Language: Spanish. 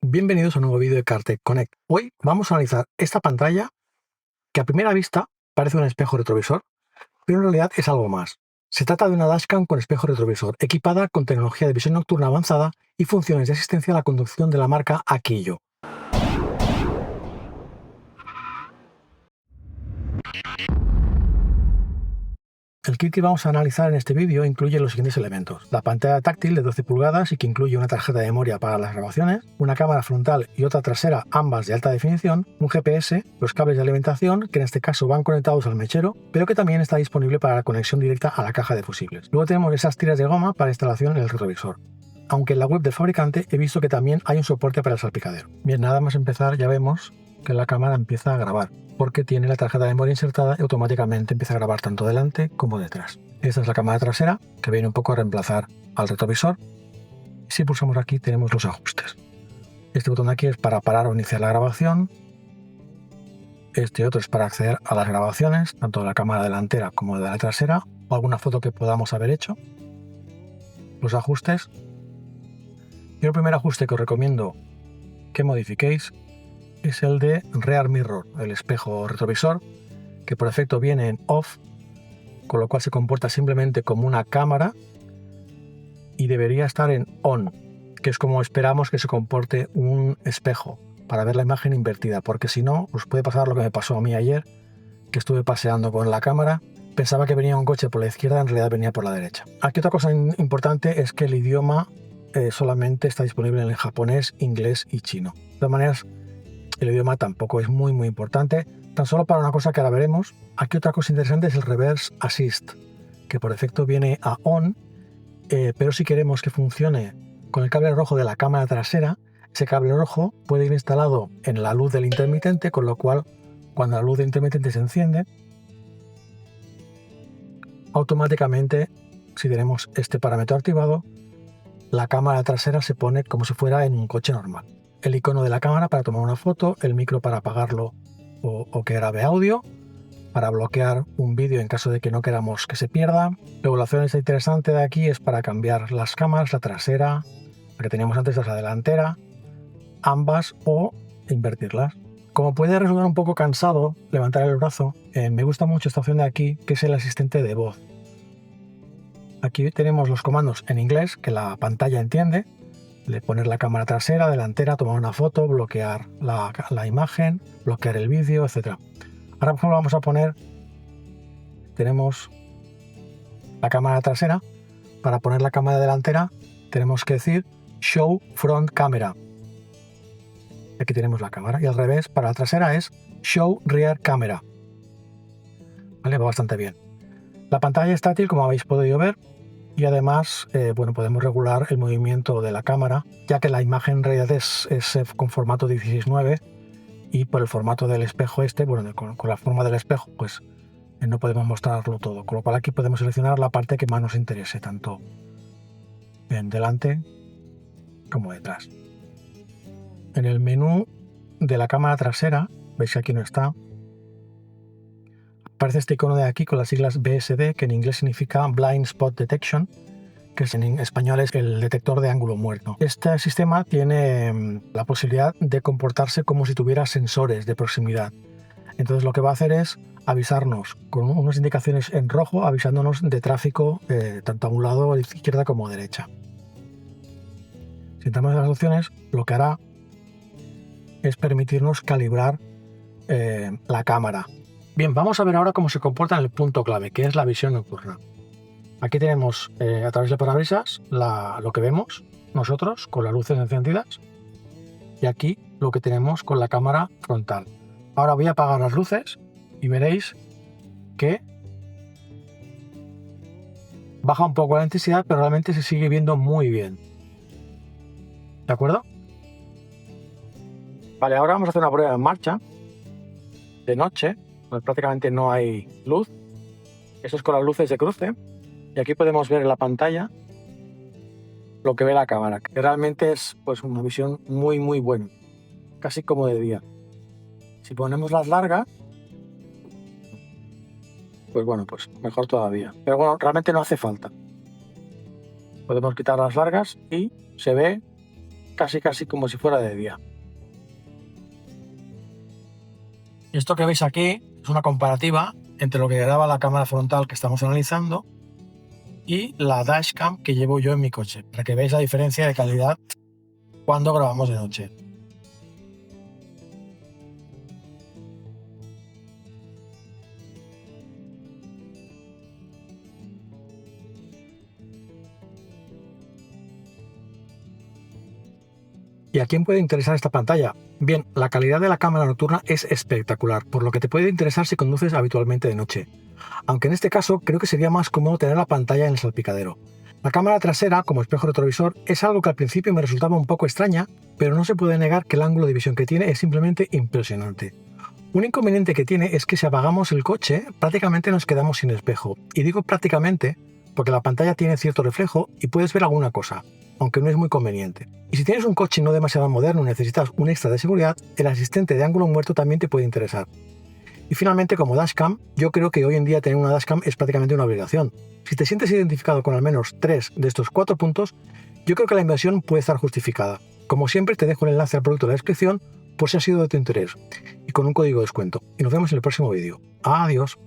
Bienvenidos a un nuevo vídeo de Cartec Connect. Hoy vamos a analizar esta pantalla que a primera vista parece un espejo retrovisor, pero en realidad es algo más. Se trata de una dashcam con espejo retrovisor, equipada con tecnología de visión nocturna avanzada y funciones de asistencia a la conducción de la marca Aquillo. El kit que vamos a analizar en este vídeo incluye los siguientes elementos: la pantalla táctil de 12 pulgadas y que incluye una tarjeta de memoria para las grabaciones, una cámara frontal y otra trasera, ambas de alta definición, un GPS, los cables de alimentación, que en este caso van conectados al mechero, pero que también está disponible para la conexión directa a la caja de fusibles. Luego tenemos esas tiras de goma para instalación en el retrovisor. Aunque en la web del fabricante he visto que también hay un soporte para el salpicadero. Bien, nada más empezar ya vemos que la cámara empieza a grabar, porque tiene la tarjeta de memoria insertada y automáticamente empieza a grabar tanto delante como detrás. Esta es la cámara trasera, que viene un poco a reemplazar al retrovisor. Si pulsamos aquí tenemos los ajustes. Este botón de aquí es para parar o iniciar la grabación. Este otro es para acceder a las grabaciones, tanto de la cámara delantera como de la trasera, o alguna foto que podamos haber hecho. Los ajustes. Y el primer ajuste que os recomiendo que modifiquéis es el de Rear Mirror, el espejo retrovisor, que por defecto viene en off, con lo cual se comporta simplemente como una cámara y debería estar en on, que es como esperamos que se comporte un espejo, para ver la imagen invertida, porque si no, os puede pasar lo que me pasó a mí ayer, que estuve paseando con la cámara, pensaba que venía un coche por la izquierda, en realidad venía por la derecha. Aquí otra cosa importante es que el idioma solamente está disponible en japonés, inglés y chino. De todas maneras, el idioma tampoco es muy importante, tan solo para una cosa que ahora veremos. Aquí otra cosa interesante es el Reverse Assist, que por defecto viene a on, pero si queremos que funcione con el cable rojo de la cámara trasera, ese cable rojo puede ir instalado en la luz del intermitente, con lo cual cuando la luz del intermitente se enciende, automáticamente, si tenemos este parámetro activado, la cámara trasera se pone como si fuera en un coche normal. El icono de la cámara para tomar una foto, el micro para apagarlo o que grabe audio, para bloquear un vídeo en caso de que no queramos que se pierda. Luego la opción interesante de aquí es para cambiar las cámaras, la trasera, la que teníamos antes, la delantera, ambas, o invertirlas. Como puede resultar un poco cansado levantar el brazo, me gusta mucho esta opción de aquí, que es el asistente de voz. Aquí tenemos los comandos en inglés que la pantalla entiende: de poner la cámara trasera, delantera, tomar una foto, bloquear la imagen, bloquear el vídeo, etc. Ahora, por ejemplo, vamos a poner, tenemos la cámara trasera. Para poner la cámara delantera tenemos que decir Show Front Camera. Aquí tenemos la cámara, y al revés, para la trasera es Show Rear Camera. Vale, va bastante bien. La pantalla es táctil, como habéis podido ver, y además podemos regular el movimiento de la cámara, ya que la imagen en realidad es con formato 16:9, y por el formato del espejo con la forma del espejo, pues no podemos mostrarlo todo, con lo cual aquí podemos seleccionar la parte que más nos interese, tanto en delante como detrás. En el menú de la cámara trasera, veis que aquí no está, aparece este icono de aquí con las siglas BSD, que en inglés significa Blind Spot Detection, que en español es el detector de ángulo muerto. Este sistema tiene la posibilidad de comportarse como si tuviera sensores de proximidad. Entonces lo que va a hacer es avisarnos con unas indicaciones en rojo, avisándonos de tráfico tanto a un lado, a la izquierda como a la derecha. Si entramos en las opciones, lo que hará es permitirnos calibrar la cámara. Bien, vamos a ver ahora cómo se comporta en el punto clave, que es la visión nocturna. Aquí tenemos a través del parabrisas lo que vemos nosotros con las luces encendidas, y aquí lo que tenemos con la cámara frontal. Ahora voy a apagar las luces y veréis que baja un poco la intensidad, pero realmente se sigue viendo muy bien. ¿De acuerdo? Vale, ahora vamos a hacer una prueba en marcha de noche, donde prácticamente no hay luz. Eso es con las luces de cruce. Y aquí podemos ver en la pantalla lo que ve la cámara, que realmente es una visión muy buena, casi como de día. Si ponemos las largas, pues mejor todavía. Pero bueno, realmente no hace falta. Podemos quitar las largas y se ve casi como si fuera de día. Esto que veis aquí es una comparativa entre lo que graba la cámara frontal que estamos analizando y la dashcam que llevo yo en mi coche, para que veáis la diferencia de calidad cuando grabamos de noche. ¿Y a quién puede interesar esta pantalla? Bien, la calidad de la cámara nocturna es espectacular, por lo que te puede interesar si conduces habitualmente de noche. Aunque en este caso creo que sería más cómodo tener la pantalla en el salpicadero. La cámara trasera, como espejo retrovisor, es algo que al principio me resultaba un poco extraña, pero no se puede negar que el ángulo de visión que tiene es simplemente impresionante. Un inconveniente que tiene es que si apagamos el coche, prácticamente nos quedamos sin espejo. Y digo prácticamente porque la pantalla tiene cierto reflejo y puedes ver alguna cosa, aunque no es muy conveniente. Y si tienes un coche no demasiado moderno y necesitas un extra de seguridad, el asistente de ángulo muerto también te puede interesar. Y finalmente, como dashcam, yo creo que hoy en día tener una dashcam es prácticamente una obligación. Si te sientes identificado con al menos 3 de estos 4 puntos, yo creo que la inversión puede estar justificada. Como siempre, te dejo el enlace al producto en la descripción por si ha sido de tu interés y con un código de descuento. Y nos vemos en el próximo vídeo. Adiós.